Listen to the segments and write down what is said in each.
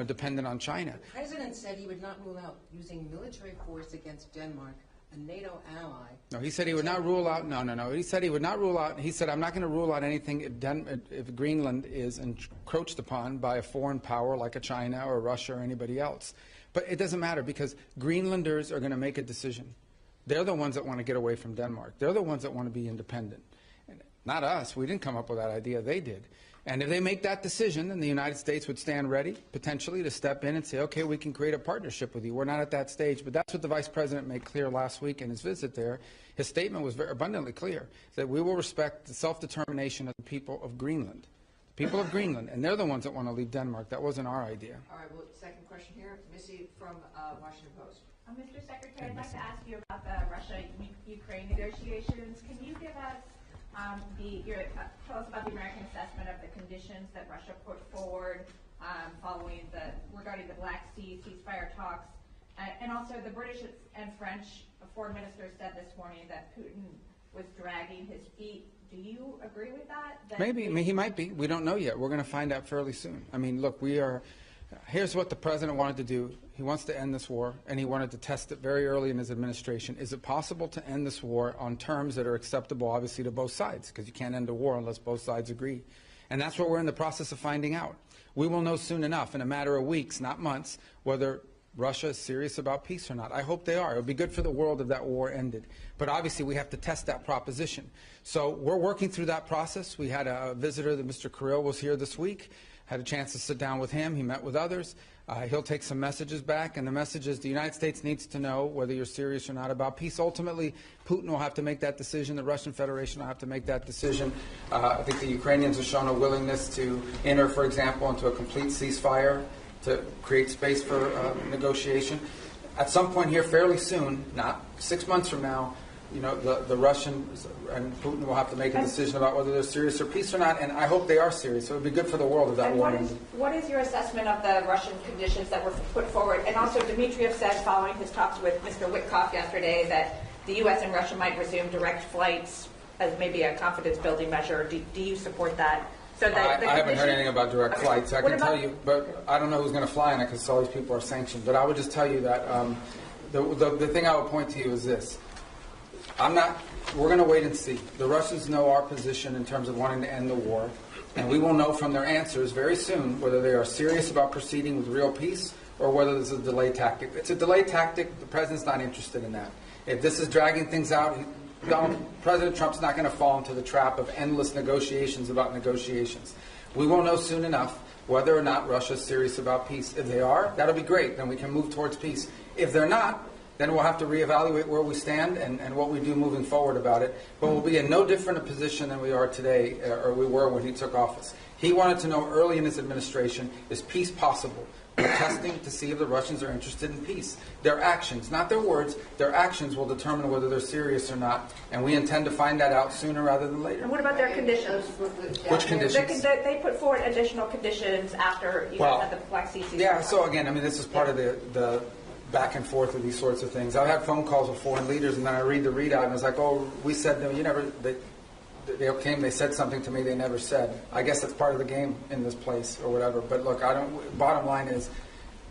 dependent on China. The president said he would not rule out using military force against Denmark, a NATO ally. No, he said he would not rule out. No. He said he would not rule out. He said, I'm not going to rule out anything if Greenland is encroached upon by a foreign power like a China or Russia or anybody else. But it doesn't matter, because Greenlanders are going to make a decision. They're the ones that want to get away from Denmark. They're the ones that want to be independent. Not us. We didn't come up with that idea. They did. And if they make that decision, then the United States would stand ready, potentially, to step in and say, okay, we can create a partnership with you. We're not at that stage. But that's what the Vice President made clear last week in his visit there. His statement was very abundantly clear, that we will respect the self-determination of the people of Greenland. The people of Greenland. And they're the ones that want to leave Denmark. That wasn't our idea. All right. Well, second question here. Missy from Washington Post. Mr. Secretary, I'd like to ask you about the Russia-Ukraine negotiations. Can you give us tell us about the American assessment of the conditions that Russia put forward regarding the Black Sea ceasefire talks, and also the British and French foreign ministers said this morning that Putin was dragging his feet. Do you agree with that? Maybe. I mean, he might be. We don't know yet. We're going to find out fairly soon. I mean, look, here's what the president wanted to do. He wants to end this war, and he wanted to test it very early in his administration. Is it possible to end this war on terms that are acceptable, obviously, to both sides? Because you can't end a war unless both sides agree. And that's what we're in the process of finding out. We will know soon enough, in a matter of weeks, not months, whether Russia is serious about peace or not. I hope they are. It would be good for the world if that war ended. But obviously, we have to test that proposition. So we're working through that process. We had a visitor, that Mr. Kirill was here this week. Had a chance to sit down with him. He met with others. He'll take some messages back, and the message is the United States needs to know whether you're serious or not about peace. Ultimately, Putin will have to make that decision. The Russian Federation will have to make that decision. I think the Ukrainians have shown a willingness to enter, for example, into a complete ceasefire to create space for negotiation. At some point here, fairly soon, not 6 months from now, the Russians and Putin will have to make a decision about whether they're serious or peace or not, and I hope they are serious. So it would be good for the world if that war ended. What is your assessment of the Russian conditions that were put forward? And also, Dmitriev said, following his talks with Mr. Witkoff yesterday, that the U.S. and Russia might resume direct flights as maybe a confidence-building measure. Do you support that? So that I haven't heard anything about direct flights. I can tell you, but I don't know who's going to fly in it because all these people are sanctioned. But I would just tell you that the thing I would point to you is this. We're going to wait and see. The Russians know our position in terms of wanting to end the war, and we will know from their answers very soon whether they are serious about proceeding with real peace or whether this is a delay tactic. It's a delay tactic. The president's not interested in that. If this is dragging things out, President Trump's not going to fall into the trap of endless negotiations about negotiations. We will know soon enough whether or not Russia's serious about peace. If they are, that'll be great. Then we can move towards peace. If they're not, then we'll have to reevaluate where we stand and what we do moving forward about it. But we'll be in no different a position than we are today, or we were when he took office. He wanted to know early in his administration, is peace possible? We're testing to see if the Russians are interested in peace. Their actions, not their words, their actions will determine whether they're serious or not. And we intend to find that out sooner rather than later. And what about their conditions? Which conditions? They put forward additional conditions after you guys had the Black Sea ceasefire. Yeah, so again, I mean, this is part of the back and forth of these sorts of things. I've had phone calls with foreign leaders, and then I read the readout, and it's like, oh, we said, no, you never, they came, they said something to me they never said. I guess that's part of the game in this place or whatever. But look, bottom line is,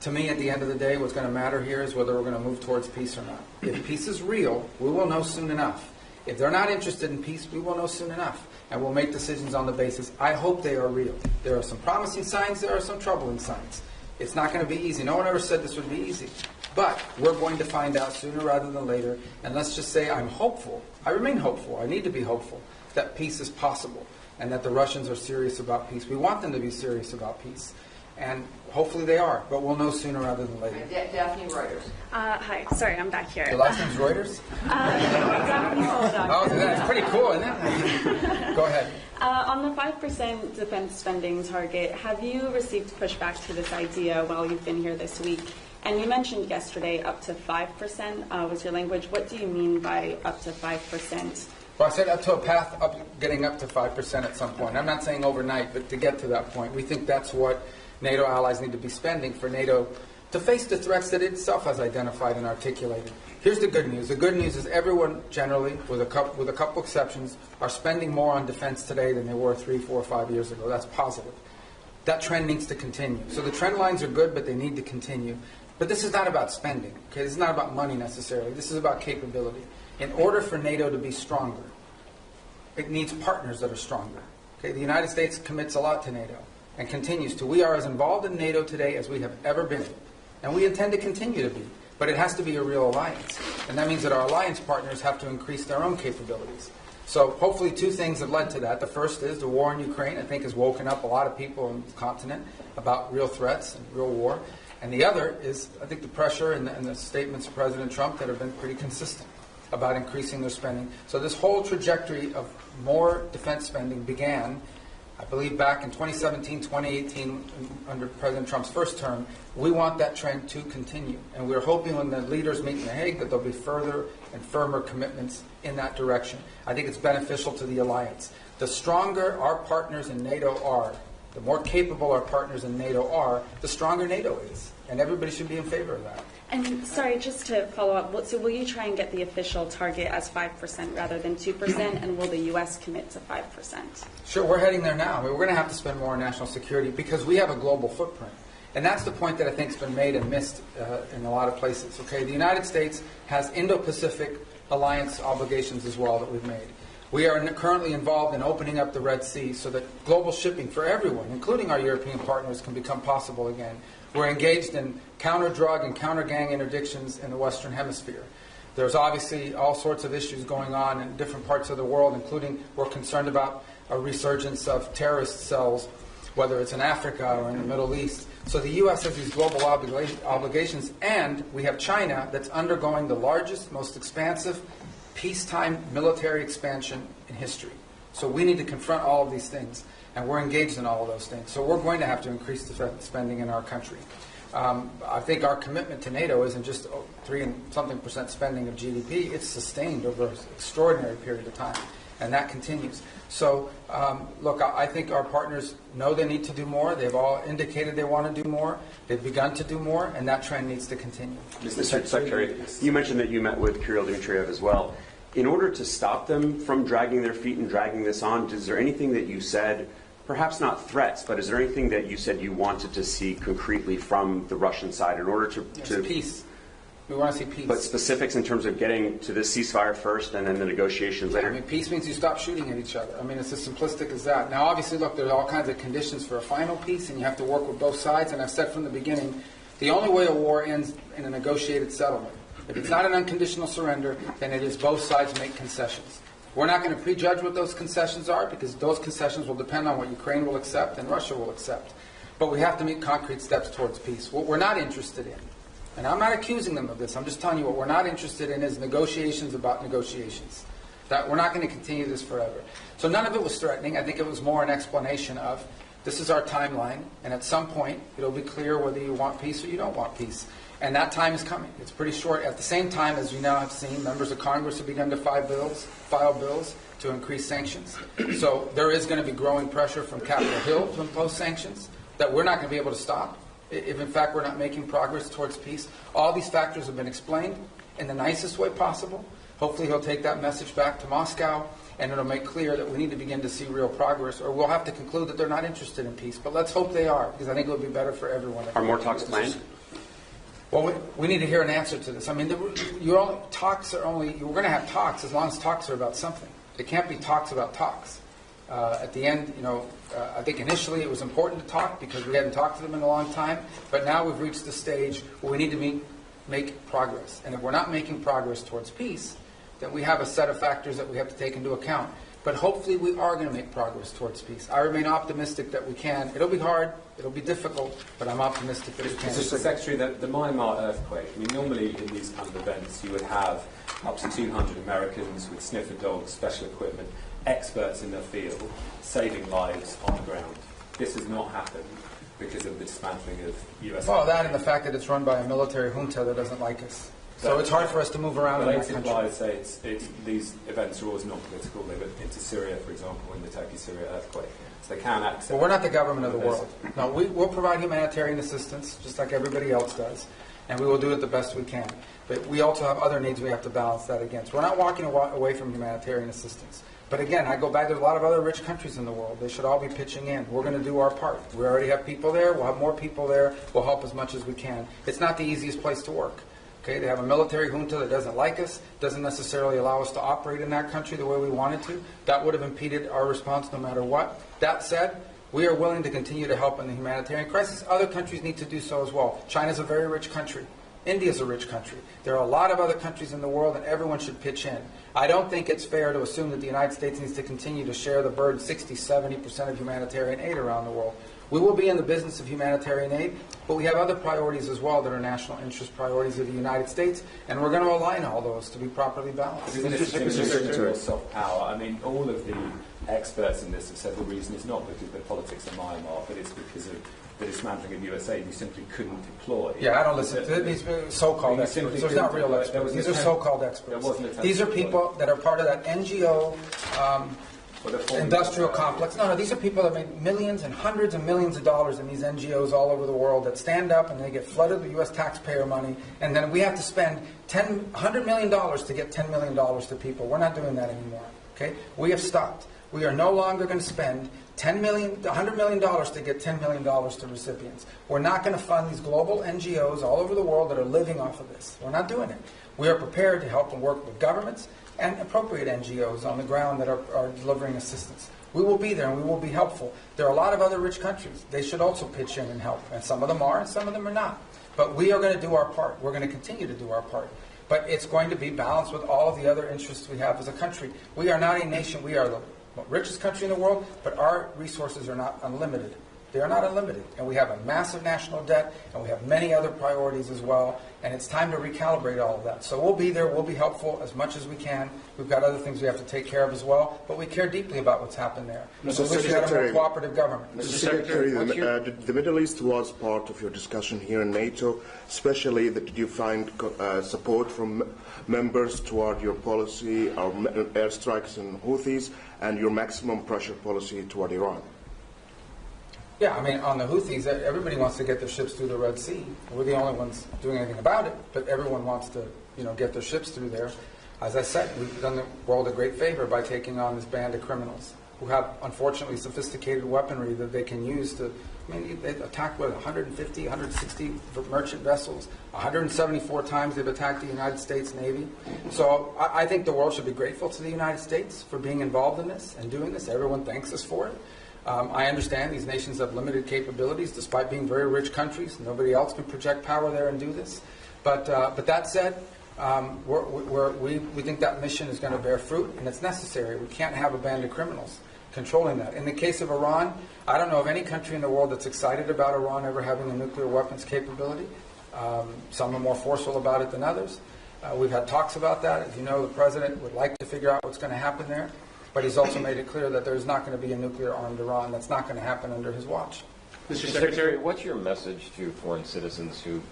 to me, at the end of the day, what's going to matter here is whether we're going to move towards peace or not. If peace is real, we will know soon enough. If they're not interested in peace, we will know soon enough. And we'll make decisions on the basis. I hope they are real. There are some promising signs, there are some troubling signs. It's not going to be easy. No one ever said this would be easy. But we're going to find out sooner rather than later. And let's just say I'm hopeful. I remain hopeful. I need to be hopeful that peace is possible and that the Russians are serious about peace. We want them to be serious about peace. And hopefully they are, but we'll know sooner rather than later. Daphne Reuters. Hi, sorry, I'm back here. Your last name's Reuters? Oh, that's pretty cool, isn't it? Go ahead. On the 5% defense spending target, have you received pushback to this idea while you've been here this week? And you mentioned yesterday up to 5% was your language. What do you mean by up to 5%? Well, I said up to a path up, getting up to 5% at some point. I'm not saying overnight, but to get to that point. We think that's what NATO allies need to be spending for NATO to face the threats that it itself has identified and articulated. Here's the good news. The good news is everyone generally, with a couple exceptions, are spending more on defense today than they were 3, 4, 5 years ago. That's positive. that trend needs to continue. So the trend lines are good, but they need to continue. But this is not about spending. Okay? This is not about money necessarily. This is about capability. In order for NATO to be stronger, it needs partners that are stronger. Okay? The United States commits a lot to NATO and continues to. We are as involved in NATO today as we have ever been, and we intend to continue to be. But it has to be a real alliance, and that means that our alliance partners have to increase their own capabilities. So hopefully two things have led to that. The first is the war in Ukraine, I think, has woken up a lot of people on the continent about real threats and real war. And the other is, I think, the pressure and the statements of President Trump that have been pretty consistent about increasing their spending. So this whole trajectory of more defense spending began, I believe, back in 2017, 2018, under President Trump's first term. We want that trend to continue. And we're hoping when the leaders meet in The Hague that there'll be further and firmer commitments in that direction. I think it's beneficial to the alliance. The stronger our partners in NATO are, the more capable our partners in NATO are, the stronger NATO is. And everybody should be in favor of that. And sorry, just to follow up, so will you try and get the official target as 5% rather than 2%, and will the U.S. commit to 5%? Sure, we're heading there now. I mean, we're going to have to spend more on national security because we have a global footprint. And that's the point that I think has been made and missed in a lot of places. Okay, the United States has Indo-Pacific alliance obligations as well that we've made. We are currently involved in opening up the Red Sea so that global shipping for everyone, including our European partners, can become possible again. We're engaged in counter-drug and counter-gang interdictions in the Western Hemisphere. There's obviously all sorts of issues going on in different parts of the world, including we're concerned about a resurgence of terrorist cells, whether it's in Africa or in the Middle East. So the U.S. has these global obligations, and we have China that's undergoing the largest, most expansive peacetime military expansion in history. So we need to confront all of these things, and we're engaged in all of those things. So we're going to have to increase defense spending in our country. I think our commitment to NATO isn't just 3-something% spending of GDP. It's sustained over an extraordinary period of time, and that continues. So, look, I think our partners know they need to do more. They've all indicated they want to do more. They've begun to do more, and that trend needs to continue. Mr. Secretary, you mentioned that you met with Kirill Dmitriev as well. In order to stop them from dragging their feet and dragging this on, is there anything that you said, perhaps not threats, but is there anything that you said you wanted to see concretely from the Russian side in order to peace? We want to see peace. But specifics in terms of getting to this ceasefire first and then the negotiations later? I mean, peace means you stop shooting at each other. I mean, it's as simplistic as that. Now, obviously, look, there's all kinds of conditions for a final peace, and you have to work with both sides. And I've said from the beginning, the only way a war ends in a negotiated settlement. If it's not an unconditional surrender, then it is both sides make concessions. We're not going to prejudge what those concessions are because those concessions will depend on what Ukraine will accept and Russia will accept. But we have to make concrete steps towards peace. What we're not interested in, and I'm not accusing them of this, I'm just telling you what we're not interested in is negotiations about negotiations. That we're not going to continue this forever. So none of it was threatening. I think it was more an explanation of this is our timeline, and at some point it'll be clear whether you want peace or you don't want peace. And that time is coming. It's pretty short. At the same time, as you now have seen, members of Congress have begun to file bills to increase sanctions. So there is going to be growing pressure from Capitol Hill to impose sanctions that we're not going to be able to stop if, in fact, we're not making progress towards peace. All these factors have been explained in the nicest way possible. Hopefully he'll take that message back to Moscow, and it'll make clear that we need to begin to see real progress, or we'll have to conclude that they're not interested in peace. But let's hope they are, because I think it would be better for everyone. Are more talks planned? Well, we need to hear an answer to this. I mean, we're going to have talks as long as talks are about something. It can't be talks about talks. At the end, I think initially it was important to talk because we hadn't talked to them in a long time, but now we've reached the stage where we need to make progress. And if we're not making progress towards peace, then we have a set of factors that we have to take into account. But hopefully we are going to make progress towards peace. I remain optimistic that we can. It'll be hard, it'll be difficult, but I'm optimistic that we can. Mr. Secretary, the Myanmar earthquake, I mean, normally in these kind of events you would have up to 200 Americans with sniffer dogs, special equipment, experts in their field, saving lives on the ground. This has not happened because of the dismantling of U.S. Well, that and the fact that it's run by a military junta that doesn't like us. So it's hard for us to move around in that country. Related lies say these events are always non-political. They went into Syria, for example, in the Turkey-Syria earthquake. So they can accept. Well, we're not the government of the world. No, we'll provide humanitarian assistance, just like everybody else does, and we will do it the best we can. But we also have other needs we have to balance that against. We're not walking away from humanitarian assistance. But again, I go back, there's a lot of other rich countries in the world. They should all be pitching in. We're going to do our part. We already have people there. We'll have more people there. We'll help as much as we can. It's not the easiest place to work. Okay, they have a military junta that doesn't like us, doesn't necessarily allow us to operate in that country the way we wanted to. That would have impeded our response no matter what. That said, we are willing to continue to help in the humanitarian crisis. Other countries need to do so as well. China's a very rich country. India's a rich country. There are a lot of other countries in the world, and everyone should pitch in. I don't think it's fair to assume that the United States needs to continue to share the burden, 60, 70% of humanitarian aid around the world. We will be in the business of humanitarian aid, but we have other priorities as well that are national interest priorities of the United States, and we're going to align all those to be properly balanced. Soft power. I mean, all of the experts in this have said the reason is not because of the politics of Myanmar, but it's because of the dismantling of USA. You simply couldn't deploy. Yeah, I don't listen to these so-called experts. Those are not real experts. These are so-called experts. These are people that are part of that NGO industrial complex. No, these are people that make millions and hundreds of millions of dollars in these NGOs all over the world that stand up and they get flooded with U.S. taxpayer money, and then we have to spend $100 million to get $10 million to people. We're not doing that anymore. Okay, we have stopped. We are no longer going to spend $100 million to get $10 million to recipients. We're not going to fund these global NGOs all over the world that are living off of this. We're not doing it. We are prepared to help and work with governments and appropriate NGOs on the ground that are delivering assistance. We will be there and we will be helpful. There are a lot of other rich countries. They should also pitch in and help. And some of them are and some of them are not. But we are going to do our part. We're going to continue to do our part. But it's going to be balanced with all of the other interests we have as a country. We are not a nation. We are the richest country in the world, but our resources are not unlimited. They are not unlimited. And we have a massive national debt, and we have many other priorities as well, and it's time to recalibrate all of that. So we'll be there, we'll be helpful as much as we can. We've got other things we have to take care of as well, but we care deeply about what's happened there. So we should have a more cooperative government. Mr. Secretary, the Middle East was part of your discussion here in NATO, especially that did you find support from members toward your policy, our airstrikes and Houthis, and your maximum pressure policy toward Iran? Yeah, I mean, on the Houthis, everybody wants to get their ships through the Red Sea. We're the only ones doing anything about it, but everyone wants to, get their ships through there. As I said, we've done the world a great favor by taking on this band of criminals who have, unfortunately, sophisticated weaponry that they can use to, they attacked, 150, 160 merchant vessels. 174 times they've attacked the United States Navy. So I think the world should be grateful to the United States for being involved in this and doing this. Everyone thanks us for it. I understand these nations have limited capabilities, despite being very rich countries. Nobody else can project power there and do this. But that said, we think that mission is going to bear fruit, and it's necessary. We can't have a band of criminals controlling that. In the case of Iran, I don't know of any country in the world that's excited about Iran ever having a nuclear weapons capability. Some are more forceful about it than others. We've had talks about that. As you know, the president would like to figure out what's going to happen there. But he's also made it clear that there's not going to be a nuclear-armed Iran. That's not going to happen under his watch. Mr. Secretary, what's your message to foreign citizens who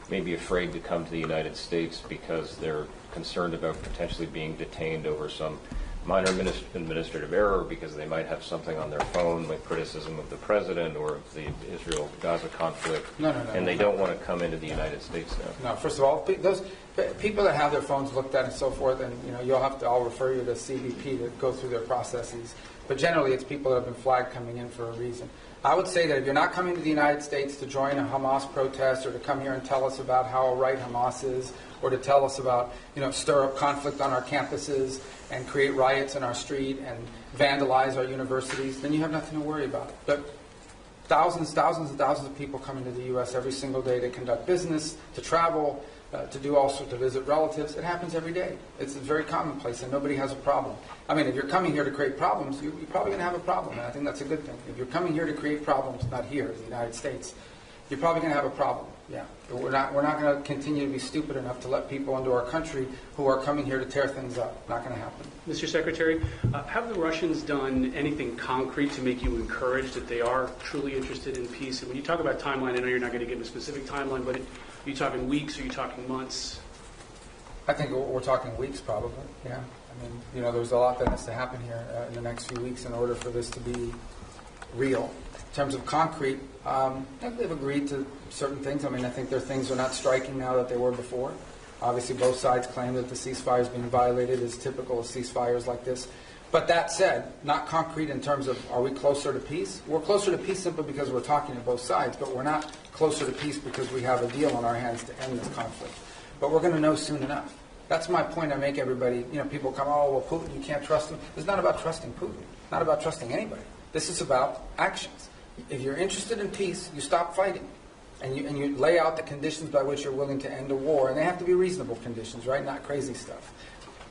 may be afraid to come to the United States because they're concerned about potentially being detained over some minor administrative error, because they might have something on their phone like criticism of the president or of the Israel-Gaza conflict, and they don't want to come into the United States now? No, first of all, those people that have their phones looked at and so forth, and I'll refer you to CBP to go through their processes. But generally, it's people that have been flagged coming in for a reason. I would say that if you're not coming to the United States to join a Hamas protest or to come here and tell us about how right Hamas is, or to tell us about, stir up conflict on our campuses and create riots in our street and vandalize our universities, then you have nothing to worry about. But thousands and thousands of people come into the U.S. every single day to conduct business, to travel, to do all sorts, to visit relatives. It happens every day. It's very commonplace, and nobody has a problem. I mean, if you're coming here to create problems, you're probably going to have a problem, and I think that's a good thing. If you're coming here to create problems, not here, in the United States, you're probably going to have a problem. Yeah, we're not going to continue to be stupid enough to let people into our country who are coming here to tear things up. Not going to happen. Mr. Secretary, have the Russians done anything concrete to make you encouraged that they are truly interested in peace? And when you talk about timeline, I know you're not going to give a specific timeline, but are you talking weeks? Are you talking months? I think we're talking weeks, probably. Yeah. I mean, there's a lot that has to happen here in the next few weeks in order for this to be real. In terms of concrete, they've agreed to certain things. I mean, I think their things are not striking now that they were before. Obviously, both sides claim that the ceasefire is being violated, as typical of ceasefires like this. But that said, not concrete in terms of are we closer to peace? We're closer to peace simply because we're talking to both sides, but we're not closer to peace because we have a deal on our hands to end this conflict. But we're going to know soon enough. That's my point I make everybody. People come, oh, well, Putin, you can't trust him. It's not about trusting Putin. It's not about trusting anybody. This is about actions. If you're interested in peace, you stop fighting. And you lay out the conditions by which you're willing to end a war. And they have to be reasonable conditions, right? Not crazy stuff.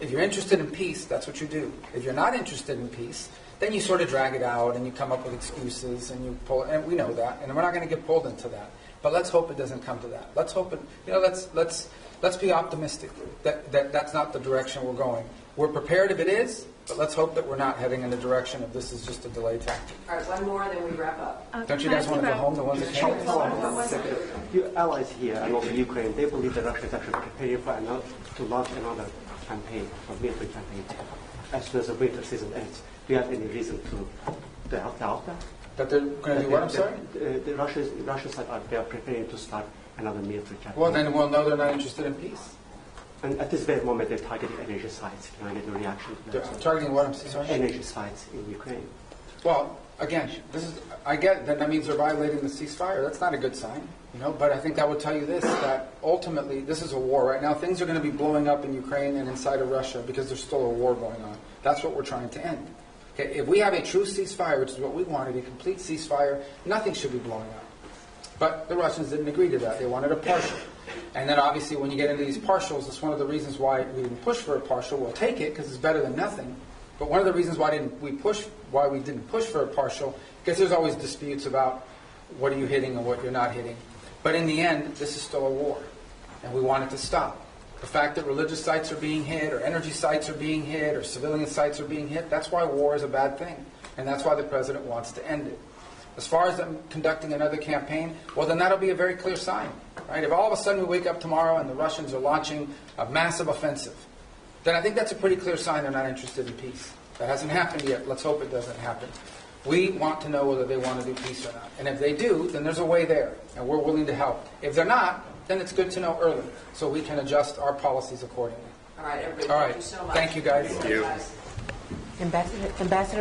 If you're interested in peace, that's what you do. If you're not interested in peace, then you sort of drag it out and you come up with excuses and you pull, and we know that, and we're not going to get pulled into that. But let's hope it doesn't come to that. Let's hope it, let's be optimistic that that's not the direction we're going. We're prepared if it is, but let's hope that we're not heading in the direction of this is just a delay tactic. All right, one more, then we wrap up. Don't you guys want to go home, the ones that came? Your allies here and also Ukraine, they believe that Russia is actually preparing to launch another campaign, a military campaign, as soon as the winter season ends. Do you have any reason to doubt that? That they're going to do what, I'm sorry? The Russians they are preparing to start another military campaign. Well, then we'll know they're not interested in peace. And at this very moment, they're targeting energy sites. Can I get a reaction to that? They're targeting what, I'm sorry? Energy sites in Ukraine. Well, again, I get that means they're violating the ceasefire. That's not a good sign, But I think I would tell you this, that ultimately this is a war right now. Things are going to be blowing up in Ukraine and inside of Russia because there's still a war going on. That's what we're trying to end. Okay, if we have a true ceasefire, which is what we wanted, a complete ceasefire, nothing should be blowing up. But the Russians didn't agree to that. They wanted a partial. And then obviously when you get into these partials, it's one of the reasons why we didn't push for a partial. We'll take it because it's better than nothing. But one of the reasons why we didn't push for a partial, because there's always disputes about what are you hitting and what you're not hitting. But in the end, this is still a war, and we want it to stop. The fact that religious sites are being hit, or energy sites are being hit, or civilian sites are being hit, that's why war is a bad thing. And that's why the president wants to end it. As far as them conducting another campaign, well, then that'll be a very clear sign. Right? If all of a sudden we wake up tomorrow and the Russians are launching a massive offensive, then I think that's a pretty clear sign they're not interested in peace. That hasn't happened yet. Let's hope it doesn't happen. We want to know whether they want to do peace or not. And if they do, then there's a way there, and we're willing to help. If they're not, then it's good to know early, so we can adjust our policies accordingly. All right, everybody, All right. thank you so much. Thank you, guys. Thank you. Ambassador